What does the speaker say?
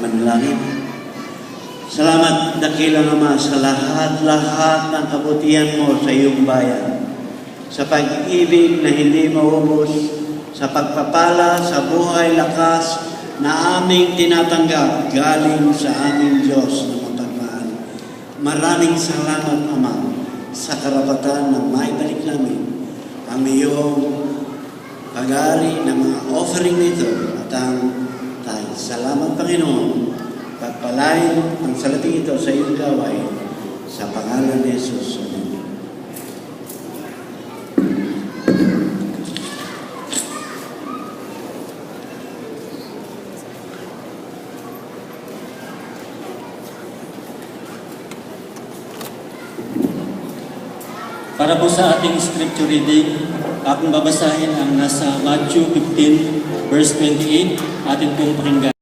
manalangin. Salamat, dakilang Ama, sa lahat-lahat ng kabutihan mo sa iyong bayan. Sa pag-ibig na hindi maubos, sa pagpapala, sa buhay, lakas na aming tinatanggap galing sa aming Diyos na mapagmahal. Maraming salamat, Ama, sa karapatan na maibalik namin ang iyong pag-aari ng mga offering nito at ang tayo. Salamat, Panginoon. Pagpalain ang salapi ito sa iyong gawain sa pangalan ni Jesus. Amen. Para po sa ating scripture reading, akong babasahin ang nasa Matthew 15, verse 28, atin pong pakinggan.